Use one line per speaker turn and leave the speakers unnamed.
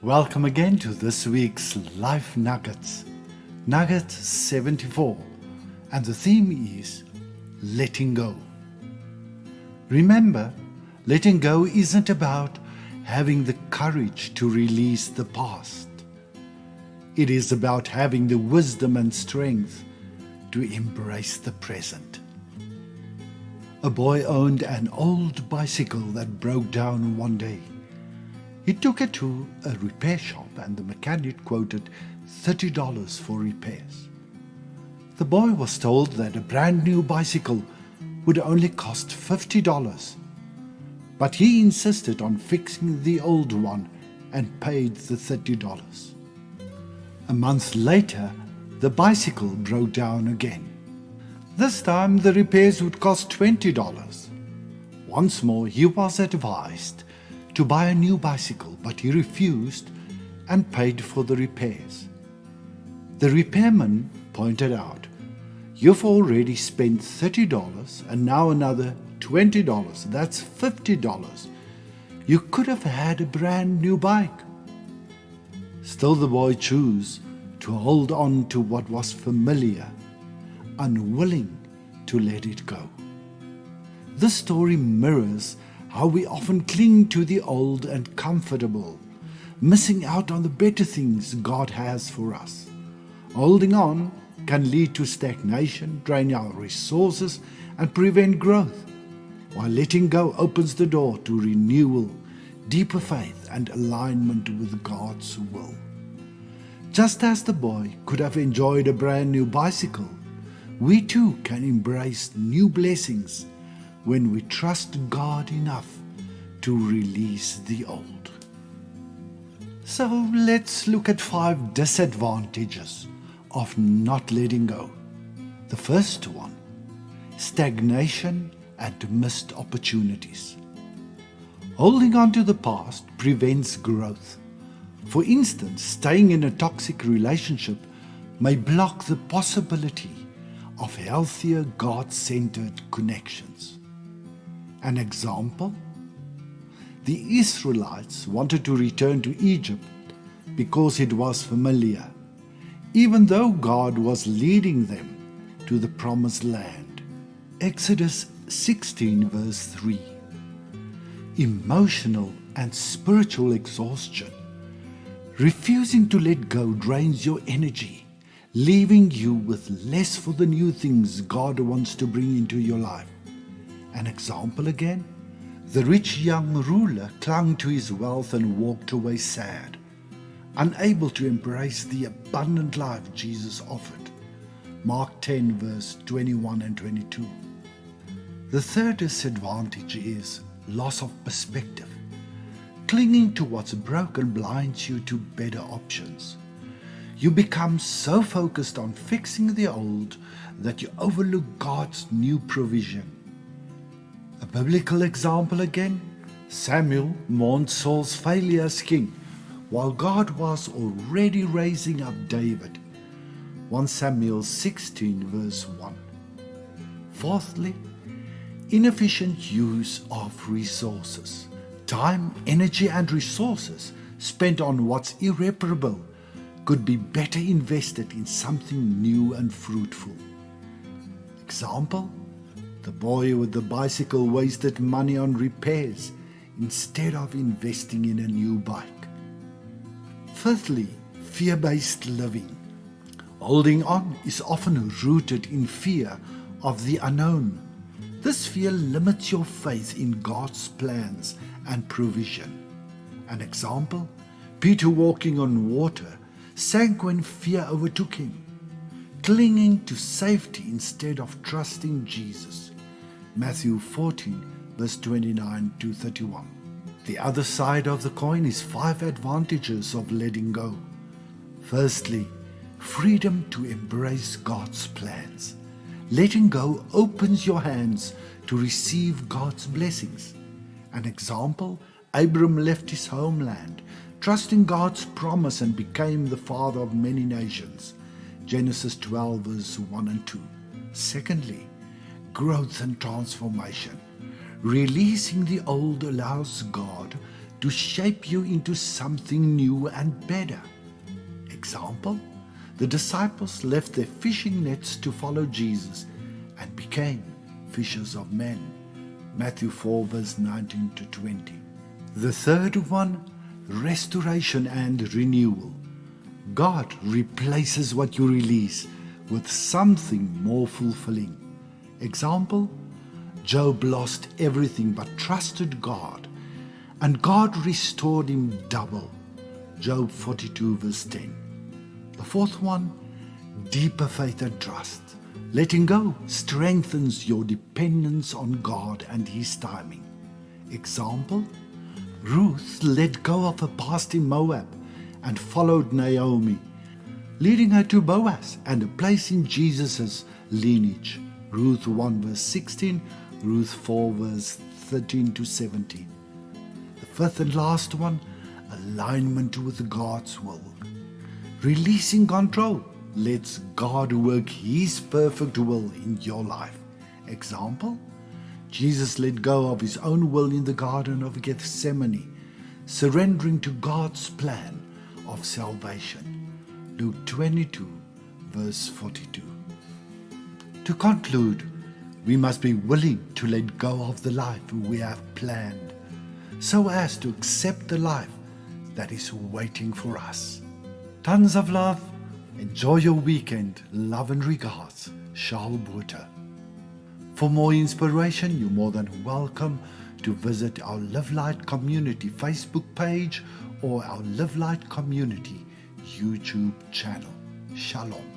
Welcome again to this week's Life Nuggets, Nugget 74, and the theme is letting go. Remember, letting go isn't about having the courage to release the past. It is about having the wisdom and strength to embrace the present. A boy owned an old bicycle that broke down one day. He took it to a repair shop and the mechanic quoted $30 for repairs. The boy was told that a brand new bicycle would only cost $50, but he insisted on fixing the old one and paid the $30. A month later, the bicycle broke down again. This time the repairs would cost $20. Once more he was advised to buy a new bicycle, but he refused and paid for the repairs. The repairman pointed out, "You've already spent $30 and now another $20. That's $50. You could have had a brand new bike." Still the boy chose to hold on to what was familiar, unwilling to let it go. This story mirrors how we often cling to the old and comfortable, missing out on the better things God has for us. Holding on can lead to stagnation, drain our resources, and prevent growth, while letting go opens the door to renewal, deeper faith, and alignment with God's will. Just as the boy could have enjoyed a brand new bicycle, we too can embrace new blessings when we trust God enough to release the old. So let's look at 5 disadvantages of not letting go. The first one, stagnation and missed opportunities. Holding on to the past prevents growth. For instance, staying in a toxic relationship may block the possibility of healthier, God-centered connections. An example? The Israelites wanted to return to Egypt because it was familiar, even though God was leading them to the promised land. Exodus 16 verse 3. Emotional and spiritual exhaustion. Refusing to let go drains your energy, leaving you with less for the new things God wants to bring into your life. An example again, the rich young ruler clung to his wealth and walked away sad, unable to embrace the abundant life Jesus offered. Mark 10 verse 21 and 22. The third disadvantage is loss of perspective. Clinging to what's broken blinds you to better options. You become so focused on fixing the old that you overlook God's new provision. A biblical example again, Samuel mourned Saul's failure as king, while God was already raising up David. 1 Samuel 16 verse 1. Fourthly, inefficient use of resources. Time, energy, and resources spent on what's irreparable could be better invested in something new and fruitful. Example, the boy with the bicycle wasted money on repairs instead of investing in a new bike. Fifthly, fear-based living. Holding on is often rooted in fear of the unknown. This fear limits your faith in God's plans and provision. An example, Peter walking on water sank when fear overtook him, clinging to safety instead of trusting Jesus. Matthew 14 verse 29 to 31. The other side of the coin is 5 advantages of letting go. Firstly, freedom to embrace God's plans. Letting go opens your hands to receive God's blessings. An example, Abram left his homeland, trusting God's promise, and became the father of many nations. Genesis 12 verse 1 and 2. Secondly, growth and transformation. Releasing the old allows God to shape you into something new and better. Example, the disciples left their fishing nets to follow Jesus and became fishers of men. Matthew 4 verse 19 to 20. The third one, restoration and renewal. God replaces what you release with something more fulfilling. Example, Job lost everything but trusted God, and God restored him double. Job 42 verse 10. The fourth one, deeper faith and trust. Letting go strengthens your dependence on God and His timing. Example, Ruth let go of her past in Moab and followed Naomi, leading her to Boaz and a place in Jesus' lineage. Ruth 1 verse 16, Ruth 4 verse 13 to 17. The fifth and last one, alignment with God's will. Releasing control lets God work His perfect will in your life. Example, Jesus let go of His own will in the Garden of Gethsemane, surrendering to God's plan of salvation. Luke 22 verse 42. To conclude, we must be willing to let go of the life we have planned, so as to accept the life that is waiting for us. Tons of love. Enjoy your weekend. Love and regards, Charles Butter. For more inspiration, you're more than welcome to visit our Live Light Community Facebook page or our Live Light Community YouTube channel. Shalom.